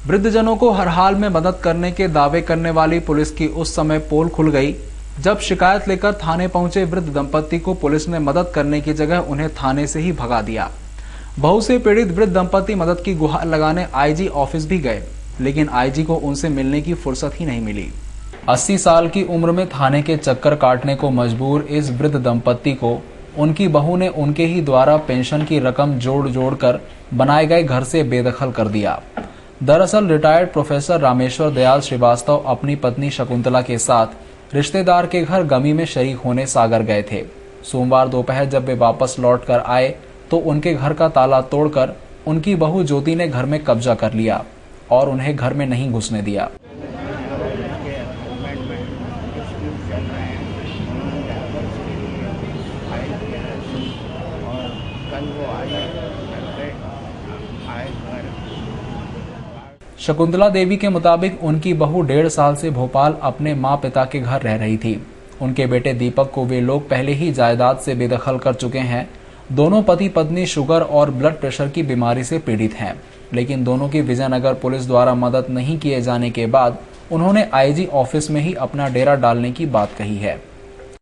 वृद्धजनों को हर हाल में मदद करने के दावे करने वाली पुलिस की उस समय पोल खुल गई जब शिकायत लेकर थाने पहुंचे वृद्ध दंपत्ति को पुलिस ने मदद करने की जगह उन्हें थाने से ही भगा दिया। बहू से पीड़ित वृद्ध दंपत्ति मदद की गुहार लगाने आईजी ऑफिस भी गए, लेकिन आईजी को उनसे मिलने की फुर्सत ही नहीं मिली। 80 साल की उम्र में थाने के चक्कर काटने को मजबूर इस वृद्ध दंपत्ति को उनकी बहू ने उनके ही द्वारा पेंशन की रकम जोड़ कर बनाए गए घर से बेदखल कर दिया। दरअसल रिटायर्ड प्रोफेसर रामेश्वर दयाल श्रीवास्तव अपनी पत्नी शकुंतला के साथ रिश्तेदार के घर गमी में शरीक होने सागर गए थे। सोमवार दोपहर जब वे वापस लौट कर आए तो उनके घर का ताला तोड़कर उनकी बहू ज्योति ने घर में कब्जा कर लिया और उन्हें घर में नहीं घुसने दिया। शकुंतला देवी के मुताबिक उनकी बहू 1.5 साल से भोपाल अपने मां पिता के घर रह रही थी। उनके बेटे दीपक को वे लोग पहले ही जायदाद से बेदखल कर चुके हैं। दोनों पति पत्नी शुगर और ब्लड प्रेशर की बीमारी से पीड़ित हैं, लेकिन दोनों की विजयनगर पुलिस द्वारा मदद नहीं किए जाने के बाद उन्होंने आईजी ऑफिस में ही अपना डेरा डालने की बात कही है।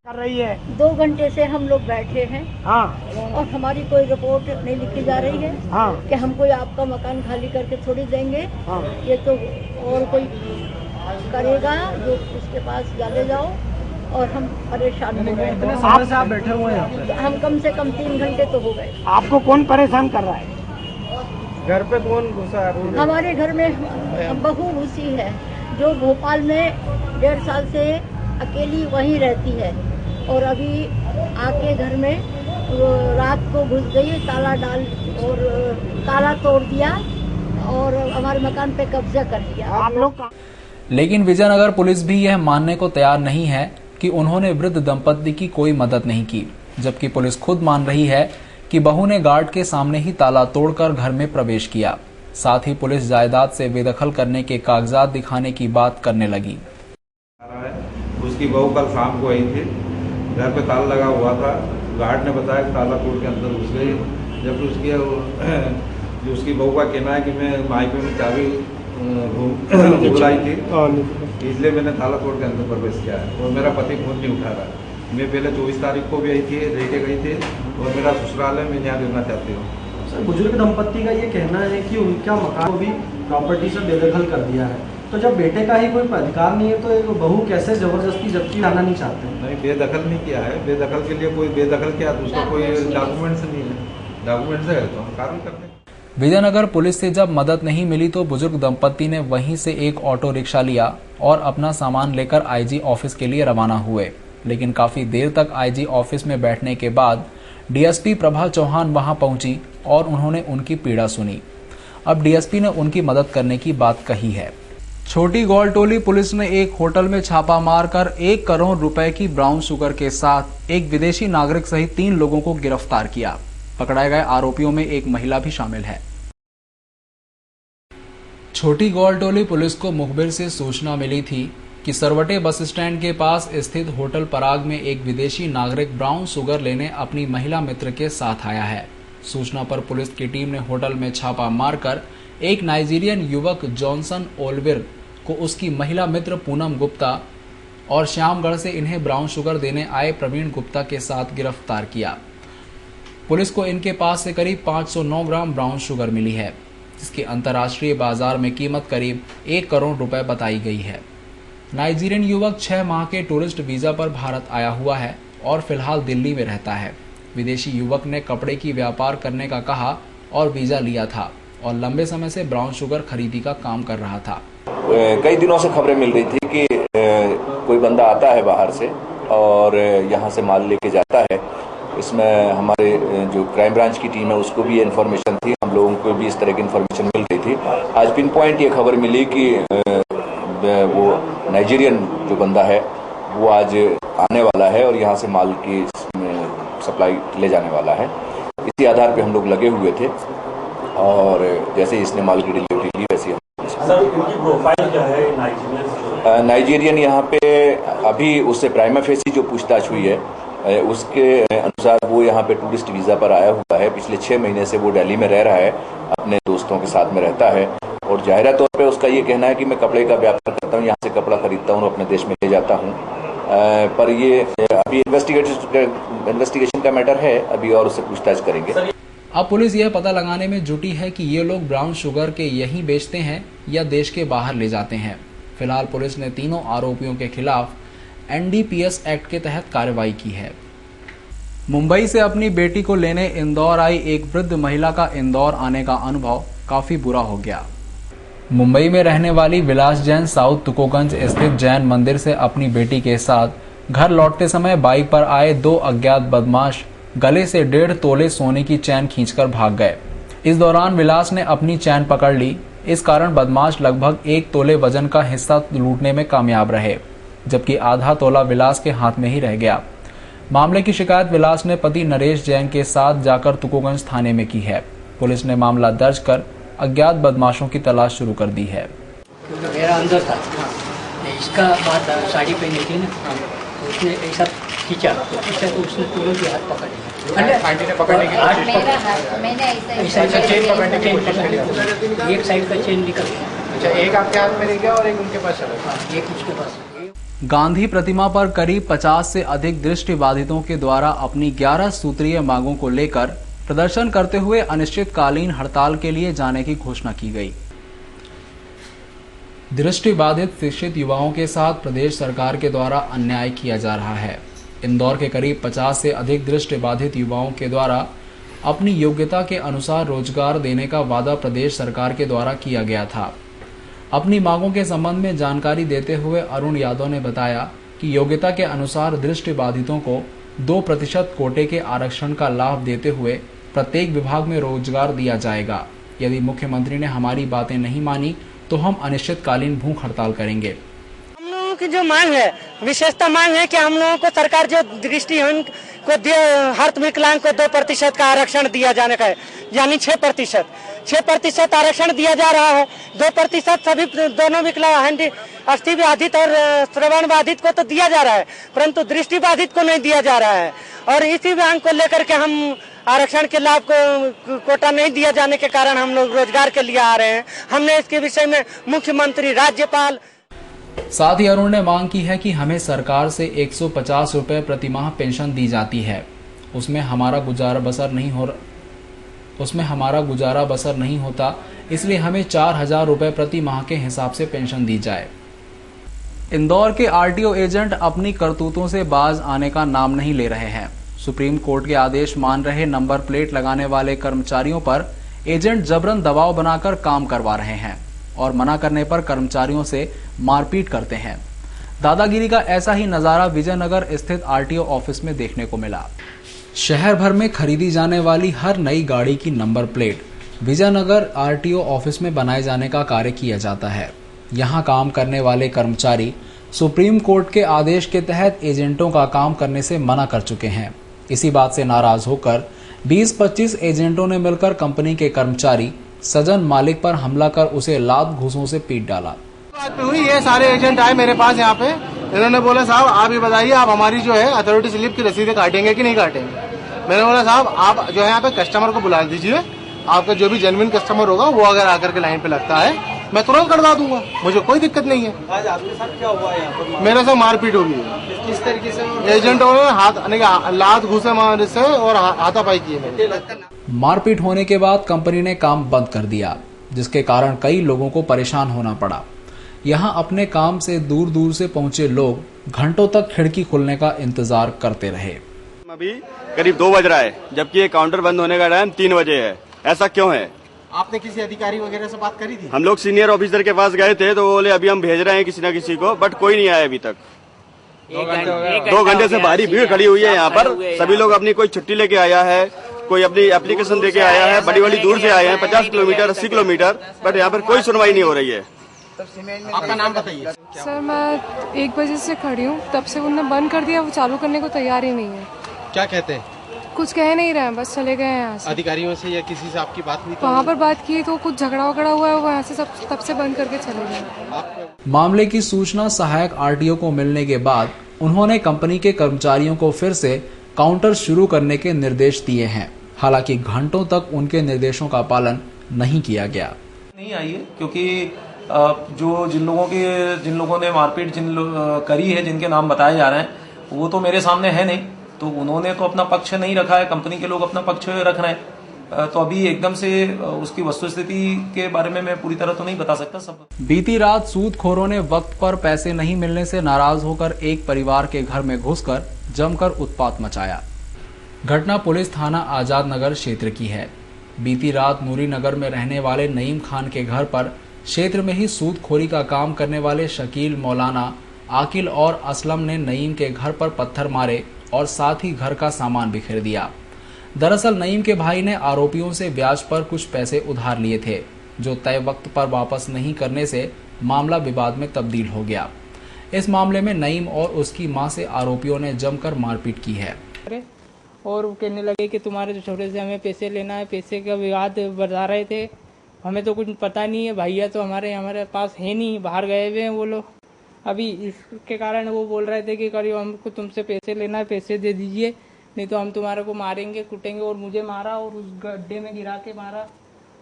कर रही है 2 घंटे से हम लोग बैठे हैं। हाँ। और हमारी कोई रिपोर्ट नहीं लिखी जा रही है। हाँ। कि हम कोई आपका मकान खाली करके थोड़ी देंगे। हाँ। ये तो और कोई करेगा जो उसके पास चले जाओ और हम परेशान हो गए। इतने समय से आप बैठे हुए हैं? हम कम से कम 3 घंटे तो हो गए। आपको कौन परेशान कर रहा है? घर पे कौन घुसा है? हमारे घर में बहू घुसी है जो भोपाल में 1.5 साल से अकेली वहीं रहती है और अभी आके घर में रात को घुस गई, ताला डाल और ताला तोड़ दिया और हमारे मकान पे कब्जा कर लिया। आप लोग लेकिन विजयनगर पुलिस भी यह मानने को तैयार नहीं है कि उन्होंने वृद्ध दंपत्ति की कोई मदद नहीं की, जबकि पुलिस खुद मान रही है कि बहू ने गार्ड के सामने ही ताला तोड़कर घर में प्रवेश किया। साथ ही पुलिस जायदाद से बेदखल करने के कागजात दिखाने की बात करने लगी। उसकी बहू कल शाम को आई थी, घर पे ताला लगा हुआ था। गार्ड ने बताया कि ताला तोड़ के अंदर घुस गई। जब उसकी बहू का कहना है कि मैं मायके में चाबी भूल आई थी, इसलिए मैंने ताला तोड़ के अंदर प्रवेश किया है और मेरा पति फोन नहीं उठा रहा। मैं पहले 24 तारीख को भी आई थी, रह के गई थी और मेरा ससुराल है, मैं यहाँ रहना चाहती हूँ। सर, बुजुर्ग दंपत्ति का ये कहना है कि उनका मकान को भी प्रॉपर्टी से बेदखल कर दिया है, तो जब बेटे का ही कोई अधिकार नहीं है तो एक बहू कैसे जबरदस्ती जबकि लाना नहीं चाहते? नहीं, बेदखल नहीं किया है। बेदखल के लिए कोई बेदखल किया तो उसका कोई डॉक्यूमेंट्स नहीं है। डॉक्यूमेंट्स है तो हम कार्रवाई करते हैं। विजयनगर पुलिस से जब मदद नहीं मिली तो बुजुर्ग दंपत्ति ने वहीं से एक ऑटो रिक्शा लिया और अपना सामान लेकर आईजी ऑफिस के लिए रवाना हुए, लेकिन काफी देर तक आईजी ऑफिस में बैठने के बाद डीएसपी प्रभा चौहान वहां पहुंची और उन्होंने उनकी पीड़ा सुनी। अब डीएसपी ने उनकी मदद करने की बात कही है। छोटी गौलटोली पुलिस ने एक होटल में छापा मारकर 1 करोड़ रुपए की ब्राउन शुगर के साथ एक विदेशी नागरिक सहित 3 लोगों को गिरफ्तार किया। पकड़ाए गए आरोपियों में एक महिला भी शामिल है। छोटी गौलटोली पुलिस को मुखबिर से सूचना मिली थी कि सरवटे बस स्टैंड के पास स्थित होटल पराग में एक विदेशी नागरिक ब्राउन शुगर लेने अपनी महिला मित्र के साथ आया है। सूचना पर पुलिस की टीम ने होटल में छापा मारकर एक नाइजीरियन युवक जॉनसन ओलविर को उसकी महिला मित्र पूनम गुप्ता और श्यामगढ़ से इन्हें ब्राउन शुगर देने आए प्रवीण गुप्ता के साथ गिरफ्तार किया। पुलिस को इनके पास से करीब 509 ग्राम ब्राउन शुगर मिली है, जिसकी अंतर्राष्ट्रीय बाजार में कीमत करीब 1 करोड़ रुपए बताई गई है। नाइजीरियन युवक 6 माह के टूरिस्ट वीजा पर भारत आया हुआ है और फिलहाल दिल्ली में रहता है। विदेशी युवक ने कपड़े की व्यापार करने का कहा और वीजा लिया था और लंबे समय से ब्राउन शुगर खरीदी का काम कर रहा था। कई दिनों से खबरें मिल रही थी कि कोई बंदा आता है बाहर से और यहाँ से माल लेके जाता है। इसमें हमारे जो क्राइम ब्रांच की टीम है उसको भी ये इन्फॉर्मेशन थी, हम लोगों को भी इस तरह की इन्फॉर्मेशन मिल रही थी। आज पिन पॉइंट ये खबर मिली कि वो नाइजीरियन जो बंदा है वो आज आने वाला है और यहाँ से माल की सप्लाई ले जाने वाला है। इसी आधार पे हम लोग लगे हुए थे और जैसे ही इसने माल की डिलीवरी ली वैसे सर इनकी प्रोफाइल क्या है? नाइजीरियन यहाँ पे अभी उससे प्राइमा फेसी जो पूछताछ हुई है उसके अनुसार वो यहाँ पे टूरिस्ट वीज़ा पर आया हुआ है। पिछले 6 महीने से वो दिल्ली में रह रहा है, अपने दोस्तों के साथ में रहता है और जाहिर तौर पे उसका ये कहना है कि मैं कपड़े का व्यापार करता हूँ, यहाँ से कपड़ा खरीदता हूँ और अपने देश में ले जाता हूँ। पर ये अभी इन्वेस्टिगेशन का मैटर है, अभी और उससे पूछताछ करेंगे। अब पुलिस यह पता लगाने में जुटी है कि ये लोग ब्राउन शुगर के यहीं बेचते हैं या देश के बाहर ले जाते हैं। फिलहाल पुलिस ने तीनों आरोपियों के खिलाफ NDPS एक्ट के तहत कार्रवाई की है। मुंबई से अपनी बेटी को लेने इंदौर आई एक वृद्ध महिला का इंदौर आने का अनुभव काफी बुरा हो गया। मुंबई में रहने वाली विलास जैन साउथ तुकोगंज स्थित जैन मंदिर से अपनी बेटी के साथ घर लौटते समय बाइक पर आए 2 अज्ञात बदमाश गले से 1.5 तोले सोने की चैन खींचकर भाग गए। इस दौरान विलास ने अपनी चैन पकड़ ली। इस कारण बदमाश लगभग 1 तोले वजन का हिस्सा लूटने में कामयाब रहे, जबकि आधा तोला विलास के हाथ में ही रह गया। मामले की शिकायत विलास ने पति नरेश जैन के साथ जाकर तुकोगंज थाने में की है। पुलिस ने मामला दर्ज कर अज्ञात बदमाशों की तलाश शुरू कर दी है। मेरा अंदर था, इसका बात साड़ी पहनी थी ना, उसने ऐसा खींचा तो उसने तुरंत ही हाथ पकड़ लिया। आंटी ने पकड़ने की ऐसा चेन पकड़ने एक साइड का चेन निकल गया। अच्छा, एक आपके हाथ में रह गया और एक उनके पास चला गया। एक उसके पास। गांधी प्रतिमा पर करीब 50 से अधिक दृष्टिबाधितों के द्वारा अपनी 11 सूत्रीय मांगों को लेकर प्रदर्शन करते हुए अनिश्चितकालीन हड़ताल के लिए जाने की घोषणा की गई। दृष्टिबाधित शिक्षित युवाओं के साथ प्रदेश सरकार के द्वारा अन्याय किया जा रहा है। इंदौर के करीब 50 से अधिक दृष्टिबाधित युवाओं के द्वारा अपनी योग्यता के अनुसार रोजगार देने का वादा प्रदेश सरकार के द्वारा किया गया था। अपनी मांगों के संबंध में जानकारी देते हुए अरुण यादव ने बताया कि योग्यता के अनुसार दृष्टिबाधितों को 2% कोटे के आरक्षण का लाभ देते हुए प्रत्येक विभाग में रोजगार दिया जाएगा। यदि मुख्यमंत्री ने हमारी बातें नहीं मानी तो हम अनिश्चितकालीन भूख हड़ताल करेंगे। हम लोगों की जो मांग है, विशेषता मांग है कि हम लोगों को सरकार जो दृष्टिहीन को हर विकलांग को 2% का आरक्षण दिया जाने का है, यानी 6% आरक्षण दिया जा रहा है। 2% सभी दोनों विकलांग अस्थि बाधित और श्रवण बाधित को तो दिया जा रहा है, परंतु दृष्टि बाधित को नहीं दिया जा रहा है। और इसी मांग को लेकर के हम आरक्षण के लाभ को कोटा नहीं दिया जाने के कारण हम लोग रोजगार के लिए आ रहे हैं। हमने इसके विषय में मुख्यमंत्री, राज्यपाल, साथ ही अरुण ने मांग की है कि हमें सरकार से 150 रुपए प्रति माह पेंशन दी जाती है, उसमें हमारा गुजारा बसर नहीं होता, इसलिए हमें 4000 रुपए प्रति माह के हिसाब से पेंशन दी जाए। इंदौर के RTO एजेंट अपनी करतूतों से बाज आने का नाम नहीं ले रहे हैं। सुप्रीम कोर्ट के आदेश मान रहे नंबर प्लेट लगाने वाले कर्मचारियों पर एजेंट जबरन दबाव बनाकर काम करवा रहे हैं और मना करने पर कर्मचारियों से मारपीट करते हैं। दादागिरी का ऐसा ही नजारा विजयनगर स्थित RTO ऑफिस में देखने को मिला। शहर भर में खरीदी जाने वाली हर नई गाड़ी की number plate Vijayanagar RTO office में बनाए जाने का कार्य किया जाता है। यहाँ काम करने वाले कर्मचारी सुप्रीम कोर्ट के आदेश के तहत एजेंटों का काम करने से मना कर चुके हैं। इसी बात से नाराज होकर 20-25 एजेंटों ने मिलकर कंपनी के कर्मचारी सजन मालिक पर हमला कर उसे लात घूंसों से पीट डाला। बात हुई, ये सारे एजेंट आए मेरे पास यहाँ पे, इन्होंने बोला साहब आप ये बताइए आप हमारी जो है अथॉरिटी स्लिप की रसीदें काटेंगे कि नहीं काटेंगे। मैंने बोला साहब आप जो है यहाँ पे कस्टमर को बुला दीजिए, आपका जो भी जेन्युइन कस्टमर होगा वो अगर आकर के लाइन पे लगता है मैं तुरंत करवा दूंगा, मुझे कोई दिक्कत नहीं है। आज आपके साथ क्या हुआ यहाँ पर? मेरे से मारपीट होगी। किस तरीके से? एजेंटों ने लात घूसे मारे से और हाथापाई किए। मारपीट होने के बाद कंपनी ने काम बंद कर दिया, जिसके कारण कई लोगों को परेशान होना पड़ा। यहाँ अपने काम से दूर दूर से पहुंचे लोग घंटों तक खिड़की खुलने का इंतजार करते रहे। अभी करीब 2 बज रहा है, जबकि ये काउंटर बंद होने का टाइम 3 बजे है। ऐसा क्यों है? आपने किसी अधिकारी वगैरह से बात करी थी? हम लोग सीनियर ऑफिसर के पास गए थे तो बोले अभी हम भेज रहे हैं किसी न किसी को, बट कोई नहीं आया अभी तक। 2 घंटे से भारी भीड़ खड़ी हुई है यहाँ पर। सभी लोग अपनी कोई छुट्टी लेके आया है, कोई अपनी एप्लीकेशन देके आया है, बड़ी बड़ी दूर से आए हैं, 50 किलोमीटर 80 किलोमीटर, बट यहाँ पर कोई सुनवाई नहीं हो रही है। आपका नाम बताइए। सर मैं 1 बजे से खड़ी हूँ, तब से उन्होंने बंद कर दिया, वो चालू करने को तैयार ही नहीं है। क्या कहते हैं? कुछ कह नहीं रहे हैं, बस चले गए हैं यहाँ से। अधिकारियों से या किसी से आपकी बात हुई? वहाँ पर बात की तो कुछ झगड़ा वगड़ा हुआ है, वहाँ से तब से बंद करके चले गए। मामले की सूचना सहायक RTO को मिलने के बाद उन्होंने कंपनी के कर्मचारियों को फिर से काउंटर शुरू करने के निर्देश दिए हैं। हालांकि घंटों तक उनके निर्देशों का पालन नहीं किया गया। नहीं आई है क्योंकि जो जिन लोगों ने मारपीट करी है, जिनके नाम बताए जा रहे हैं, वो तो मेरे सामने है नहीं, तो उन्होंने तो अपना पक्ष नहीं रखा है, कंपनी के लोग अपना पक्ष रख रहे हैं। तो अभी एकदम से उसकी वस्तुस्थिति के बारे में मैं पूरी तरह तो नहीं बता सकता। सब बीती रात सूदखोरों ने वक्त पर पैसे नहीं मिलने से नाराज होकर एक परिवार के घर में घुसकर जमकर उत्पात मचाया। घटना पुलिस थाना आजाद नगर क्षेत्र की है। बीती रात नूरी नगर में रहने वाले नईम खान के घर पर क्षेत्र में ही सूदखोरी का काम करने वाले शकील, मौलाना, आकिल और असलम ने नईम के घर पर पत्थर मारे और साथ ही घर का सामान बिखेर दिया। दरअसल नईम के भाई ने आरोपियों से ब्याज पर कुछ पैसे उधार लिए थे, जो तय वक्त पर वापस नहीं करने से मामला विवाद में तब्दील हो गया। इस मामले में नईम और उसकी मां से आरोपियों ने जमकर मारपीट की है और वो कहने लगे कि तुम्हारे जो छोटे से हमें पैसे लेना है, पैसे का विवाद बढ़ा रहे थे। हमें तो कुछ पता नहीं है, भैया तो हमारे पास है नहीं, बाहर गए हुए हैं वो लोग। अभी इसके कारण वो बोल रहे थे कि करीब हमको तुमसे पैसे लेना है, पैसे दे दीजिए, नहीं तो हम तुम्हारे को मारेंगे, कूटेंगे। और मुझे मारा और उस गड्ढे में गिरा के मारा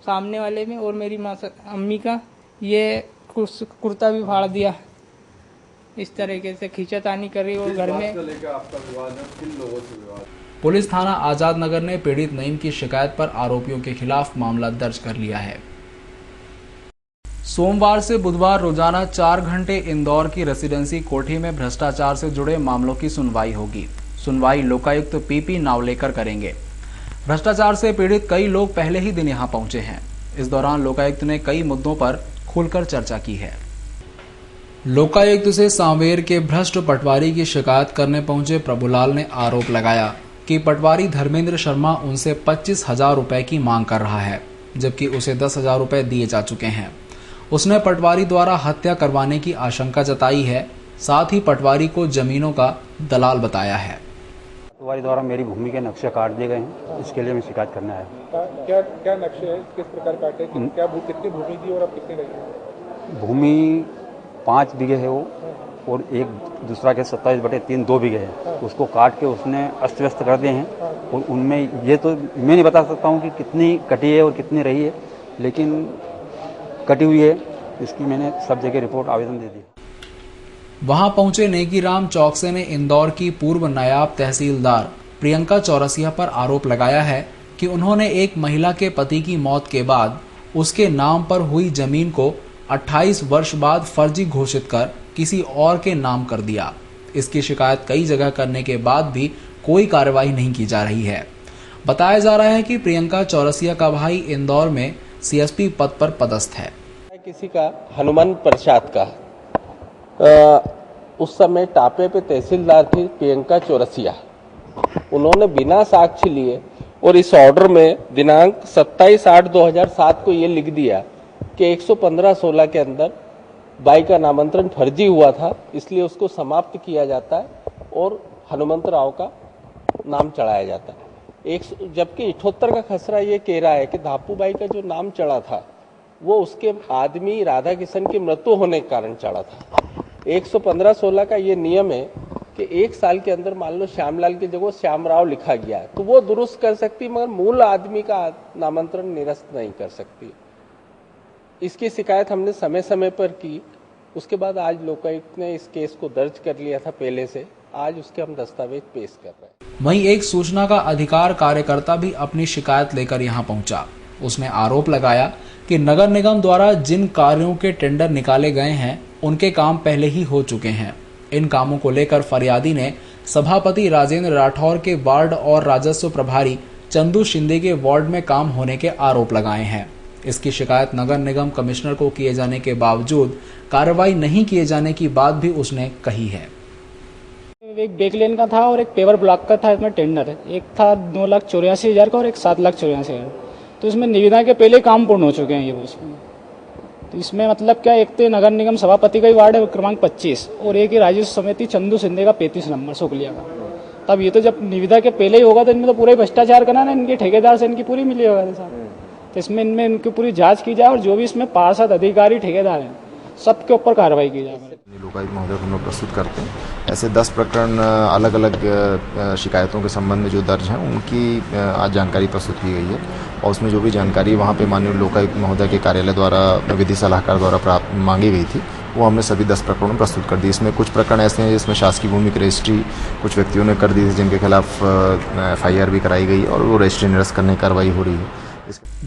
सामने वाले में, और मेरी अम्मी का ये कुर्ता भी फाड़ दिया। इस तरीके से खींचातानी करी और घर में। पुलिस थाना आजाद नगर ने पीड़ित नईम की शिकायत पर आरोपियों के खिलाफ मामला दर्ज कर लिया है। सोमवार से बुधवार रोजाना 4 घंटे इंदौर की रेसिडेंसी कोठी में भ्रष्टाचार से जुड़े मामलों की सुनवाई होगी। सुनवाई लोकायुक्त पीपी नावलेकर करेंगे। भ्रष्टाचार से पीड़ित कई लोग पहले ही दिन यहां पहुंचे हैं। इस दौरान लोकायुक्त ने कई मुद्दों पर खुलकर चर्चा की है। लोकायुक्त से सांवेर के भ्रष्ट पटवारी की शिकायत करने पहुंचे प्रभुलाल ने आरोप लगाया कि पटवारी धर्मेंद्र शर्मा उनसे 25,000 रुपए की मांग कर रहा है, जबकि उसे 10,000 रुपए दिए जा चुके हैं। उसने पटवारी द्वारा हत्या करवाने की आशंका जताई है। साथ ही पटवारी को जमीनों का दलाल बताया है। पटवारी द्वारा मेरी भूमि के नक्शे काट दिए गए हैं, इसके लिए मैं शिकायत करने आया हूँ। क्या नक्शे है, किस प्रकार काटे, कितनी भूमि थी और अब कितनी लगी? भूमि 5 बीघे है वो, और एक दूसरा के 27/3 2 बीघे है। उसको काट के उसने अस्त व्यस्त कर दिए हैं, और उनमें ये तो मैं नहीं बता सकता हूँ कि कितनी कटी है और कितनी रही है, लेकिन कटी हुई है। इसकी मैंने सब जगह रिपोर्ट आवेदन दे दी। वहां पहुंचे नेकीराम चौकसे ने इंदौर की पूर्व नायाब तहसीलदार प्रियंका चौरसिया पर आरोप लगाया है कि उन्होंने एक महिला के पति की मौत के बाद उसके नाम पर हुई जमीन को 28 वर्ष बाद फर्जी घोषित कर किसी और के नाम कर दिया। इसकी शिकायत कई जगह करने के बाद भी कोई कार्रवाई नहीं की जा रही है। बताया जा रहा है कि प्रियंका चौरसिया का भाई इंदौर में सीएसपी पद पर पदस्थ है। किसी का हनुमान प्रसाद का उस समय टापे पे तहसीलदार थी प्रियंका चौरसिया। उन्होंने बिना साक्ष्य लिए और इस ऑर्डर में दिनांक 27/8/2007 को ये लिख दिया कि 115/16 के अंदर बाई का नामांतरण फर्जी हुआ था, इसलिए उसको समाप्त किया जाता है और हनुमंत राव का नाम चढ़ाया जाता है। जबकि 78 का खसरा ये कह रहा है कि धापू बाई का जो नाम चढ़ा था वो उसके आदमी राधा किशन की मृत्यु होने के कारण चढ़ा था। 115/16 का ये नियम है कि 1 साल के अंदर मान लो श्यामलाल की जगह श्यामराव लिखा गया है तो वो दुरुस्त कर सकती, मगर मूल आदमी का नामांतरण निरस्त नहीं कर सकती। इसकी शिकायत हमने समय समय पर की। उसके बाद आज लोकायुक्त ने इस केस को दर्ज कर लिया था पहले से। आज उसके हम दस्तावेज पेश कर रहे हैं। वहीं एक सूचना का अधिकार कार्यकर्ता भी अपनी शिकायत लेकर यहां पहुंचा। उसने आरोप लगाया कि नगर निगम द्वारा जिन कार्यों के टेंडर निकाले गए हैं उनके काम पहले ही हो चुके हैं। इन कामों को लेकर फरियादी ने सभापति राजेंद्र राठौर के वार्ड और राजस्व प्रभारी चंदू शिंदे के वार्ड में काम होने के आरोप लगाए हैं। इसकी शिकायत नगर निगम कमिश्नर को किए जाने के बावजूद कार्रवाई नहीं किए जाने की बात भी उसने कही है। एक बैकलेन का था और एक पेवर ब्लॉक का था। इसमें टेंडर है, एक था 2,84,000 का और एक 7,84,000। तो इसमें निविदा के पहले काम पूर्ण हो चुके हैं ये उसमें। तो इसमें मतलब क्या, एक तो नगर निगम सभापति का ही वार्ड है क्रमांक 25 और एक ही राजस्व समिति चंदू सिंधे का 35 नंबर सुकलिया का। तब ये तो जब निविदा के पहले ही होगा तो इनमें तो पूरा भ्रष्टाचार करना ना, इनके ठेकेदार से इनकी पूरी मिली होगा साहब। तो इसमें इनकी पूरी जांच की जाए और जो भी इसमें पार्षद अधिकारी ठेकेदार हैं सबके ऊपर कार्रवाई की जाए। लोकायुक्त महोदय को हम लोग प्रस्तुत करते हैं। ऐसे 10 प्रकरण अलग अलग शिकायतों के संबंध में जो दर्ज हैं उनकी आज जानकारी प्रस्तुत की गई है और उसमें जो भी जानकारी वहाँ पे माननीय लोकायुक्त महोदय के कार्यालय द्वारा विधि सलाहकार द्वारा प्राप्त मांगी गई थी वो हमने सभी 10 प्रकरणों में प्रस्तुत कर दी। इसमें कुछ प्रकरण ऐसे हैं जिसमें शासकीय भूमि की रजिस्ट्री कुछ व्यक्तियों ने कर दी थी जिनके खिलाफ FIR भी कराई गई और वो रजिस्ट्री निरस्त करने की कार्रवाई हो रही है।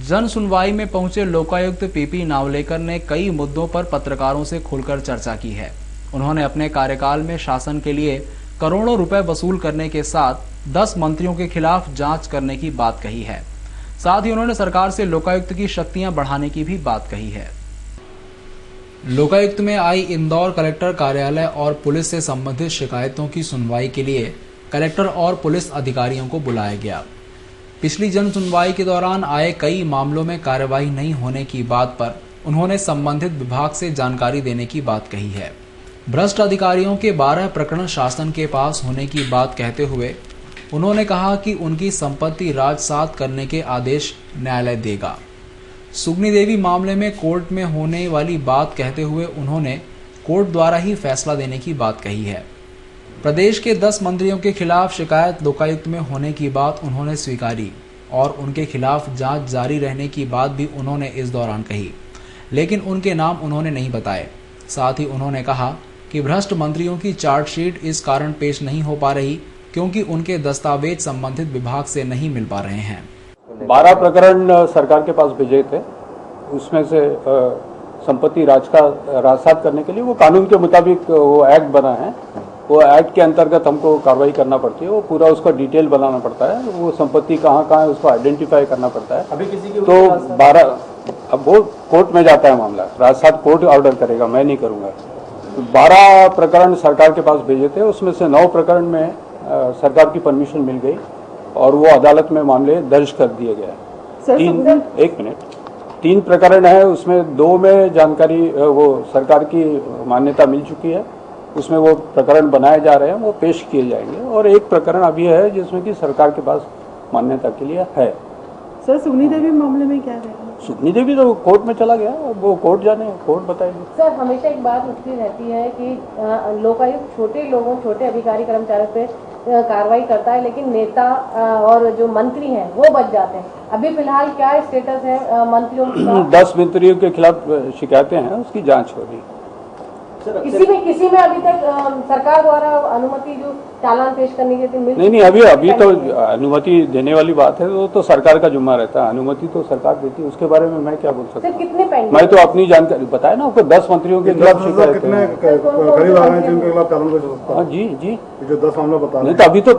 जन सुनवाई में पहुंचे लोकायुक्त PP नावलेकर ने कई मुद्दों पर पत्रकारों से खुलकर चर्चा की है। उन्होंने अपने कार्यकाल में शासन के लिए करोड़ों रुपए वसूल करने के साथ 10 मंत्रियों के खिलाफ जांच करने की बात कही है। साथ ही उन्होंने सरकार से लोकायुक्त की शक्तियां बढ़ाने की भी बात कही है। लोकायुक्त में आई इंदौर कलेक्टर कार्यालय और पुलिस से संबंधित शिकायतों की सुनवाई के लिए कलेक्टर और पुलिस अधिकारियों को बुलाया गया। पिछली जन सुनवाई के दौरान आए कई मामलों में कार्रवाई नहीं होने की बात पर उन्होंने संबंधित विभाग से जानकारी देने की बात कही है। भ्रष्ट अधिकारियों के 12 प्रकरण शासन के पास होने की बात कहते हुए उन्होंने कहा कि उनकी संपत्ति राजसात करने के आदेश न्यायालय देगा। सुगनी देवी मामले में कोर्ट में होने वाली बात कहते हुए उन्होंने कोर्ट द्वारा ही फैसला देने की बात कही है। प्रदेश के 10 मंत्रियों के खिलाफ शिकायत लोकायुक्त में होने की बात उन्होंने स्वीकारी और उनके खिलाफ जांच जारी रहने की बात भी उन्होंने इस दौरान कही, लेकिन उनके नाम उन्होंने नहीं बताए। साथ ही उन्होंने कहा कि भ्रष्ट मंत्रियों की चार्जशीट इस कारण पेश नहीं हो पा रही क्योंकि उनके दस्तावेज संबंधित विभाग से नहीं मिल पा रहे हैं। 12 प्रकरण सरकार के पास भेजे थे, उसमें से संपत्ति राजसात करने के लिए वो कानून के मुताबिक वो एक्ट बना है, वो एक्ट के अंतर्गत हमको कार्रवाई करना पड़ती है, वो पूरा उसका डिटेल बनाना पड़ता है, वो संपत्ति कहाँ कहाँ है उसको आइडेंटिफाई करना पड़ता है। अभी किसी की तो 12 अब वो कोर्ट में जाता है मामला, राजसात कोर्ट ऑर्डर करेगा, मैं नहीं करूँगा। 12 प्रकरण सरकार के पास भेजे थे, उसमें से 9 प्रकरण में सरकार की परमिशन मिल गई और वो अदालत में मामले दर्ज कर दिए गए। 3 प्रकरण है, उसमें 2 में जानकारी वो सरकार की मान्यता मिल चुकी है, उसमें वो प्रकरण बनाए जा रहे हैं, वो पेश किए जाएंगे और 1 प्रकरण अभी है जिसमें कि सरकार के पास मान्यता के लिए है। सर सुगनी देवी मामले में क्या रहेगा? सुगनी देवी तो कोर्ट में चला गया, वो कोर्ट जाने, कोर्ट बताएगी। सर हमेशा एक बात उठती रहती है कि लोकायुक्त छोटे लोगों, छोटे अधिकारी कर्मचारियों पे कार्रवाई करता है, लेकिन नेता और जो मंत्री हैं वो बच जाते हैं। अभी फिलहाल क्या स्टेटस है मंत्रियों का? 10 मंत्रियों के खिलाफ शिकायतें हैं, उसकी जाँच हो रही है। किसी में अभी तक सरकार द्वारा अनुमति जो चालान पेश करने के लिए नहीं, अभी तो अनुमति देने वाली बात है, वो तो सरकार का जुम्मा रहता है, अनुमति तो सरकार देती है, उसके बारे में मैं क्या बोल सकता हूँ। कितने पेंडिंग? मैं तो अपनी जानकारी बताया ना आपको, 10 मंत्रियों के खिलाफ शिकायत है। हाँ जी, जो 10 मामला बता नहीं तो अभी तो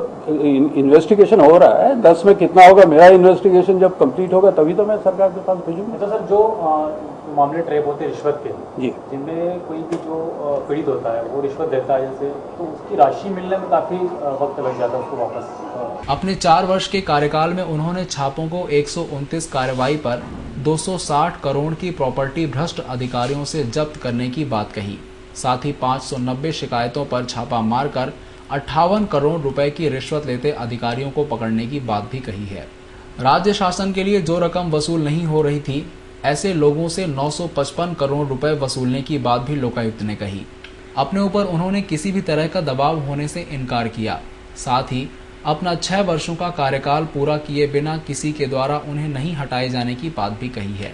इन्वेस्टिगेशन हो रहा है, 10 में कितना होगा, मेरा इन्वेस्टिगेशन जब कंप्लीट होगा तभी तो मैं सरकार के पास भेजूंगा। तो सर जो मामले ट्रैप होते हैं रिश्वत के, जी, जिनमें कोई भी जो पीड़ित होता है वो रिश्वत देता है जैसे, तो उसकी राशि मिलने में काफी वक्त लग जाता है उसको वापस। अपने 4 वर्ष के कार्यकाल में उन्होंने छापों को 129 कार्रवाई पर 260 करोड़ की प्रॉपर्टी भ्रष्ट अधिकारियों से जब्त करने की बात कही। साथ ही 590 शिकायतों पर छापा मारकर 58 करोड़ रुपए की रिश्वत लेते अधिकारियों को पकड़ने की बात भी कही है। राज्य शासन के लिए जो रकम वसूल नहीं हो रही थी, ऐसे लोगों से 955 करोड़ रुपए वसूलने की बात भी लोकायुक्त ने कही। अपने ऊपर उन्होंने किसी भी तरह का दबाव होने से इनकार किया। साथ ही अपना 6 वर्षों का कार्यकाल पूरा किए बिना किसी के द्वारा उन्हें नहीं हटाए जाने की बात भी कही है।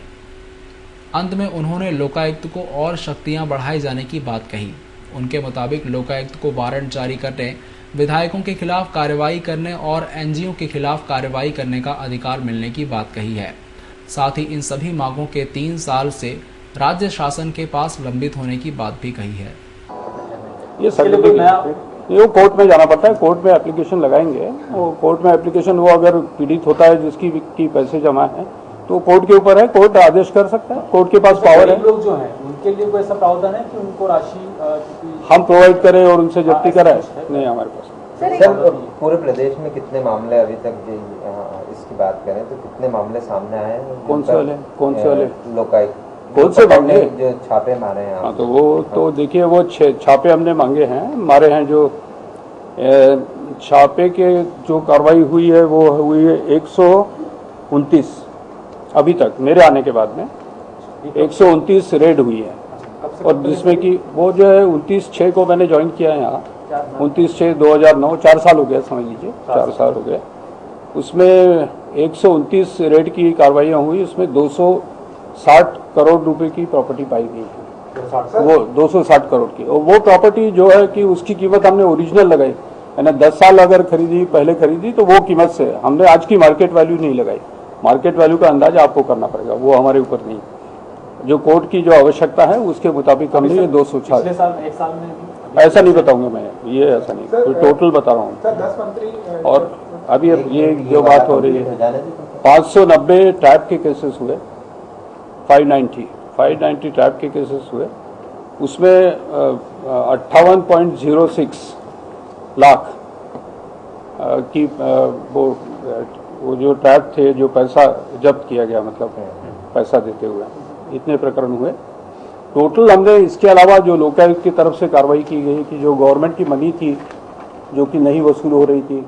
अंत में उन्होंने लोकायुक्त को और शक्तियां बढ़ाए जाने की बात कही। उनके मुताबिक लोकायुक्त को वारंट जारी करने, विधायकों के खिलाफ कार्रवाई करने और NGO के खिलाफ कार्रवाई करने का अधिकार मिलने की बात कही है। साथ ही इन सभी मांगों के 3 साल से राज्य शासन के पास लंबित होने की बात भी कही है। ये कोर्ट में जाना पड़ता है, कोर्ट में एप्लीकेशन लगाएंगे, वो कोर्ट में एप्लीकेशन, वो अगर पीड़ित होता है जिसकी की पैसे जमा है तो कोर्ट के ऊपर है, कोर्ट आदेश कर सकता है, कोर्ट के पास पावर है। लोग जो हैं उनके लिए कोई ऐसा प्रावधान है कि उनको राशि हम प्रोवाइड करें और उनसे जब्ती कराएं? नहीं, हमारे पास। सर पूरे प्रदेश में कितने मामले अभी तक इसकी बात करें तो कितने मामले सामने आए हैं? कौन से वाले? लोकायुक्त कौन से मामले जो छापे मारे हैं? हाँ, तो वो तो देखिए, वो छापे हमने मांगे हैं, मारे हैं। जो छापे के जो कार्रवाई हुई है वो हुई है 129 अभी तक, मेरे आने के बाद में 129 रेड हुई है। और जिसमें कि वो जो है 29/6 को मैंने ज्वाइन किया है यहाँ, 29/6/2009, 4 साल हो गया समझ लीजिए, 4 साल हो गए। उसमें 129 रेड की कार्रवाइयाँ हुई, उसमें 260 करोड़ रुपए की प्रॉपर्टी पाई गई है, वो 260 करोड़ की। और वो प्रॉपर्टी जो है कि उसकी कीमत हमने ओरिजिनल लगाई, यानी 10 साल अगर खरीदी, पहले खरीदी तो वो कीमत से, हमने आज की मार्केट वैल्यू नहीं लगाई। मार्केट वैल्यू का अंदाजा आपको करना पड़ेगा, वो हमारे ऊपर नहीं। जो कोर्ट की जो आवश्यकता है उसके मुताबिक हमने ये 260, एक साल में ऐसा नहीं बताऊंगा मैं, ये ऐसा नहीं, तो टोटल बता रहा हूँ। 10 मंत्री और अभी ये जो बात हो रही है, 590 ट्रैप के केसेस हुए, 590 ट्रैप के केसेस हुए, उसमें 58.06 लाख की वो जो ट्रैप थे, जो पैसा जब्त किया गया, मतलब पैसा देते हुए, इतने प्रकरण हुए टोटल। हमने इसके अलावा जो लोकायुक्त की तरफ से कार्रवाई की गई कि जो गवर्नमेंट की मनी थी जो कि नहीं वसूल हो रही थी,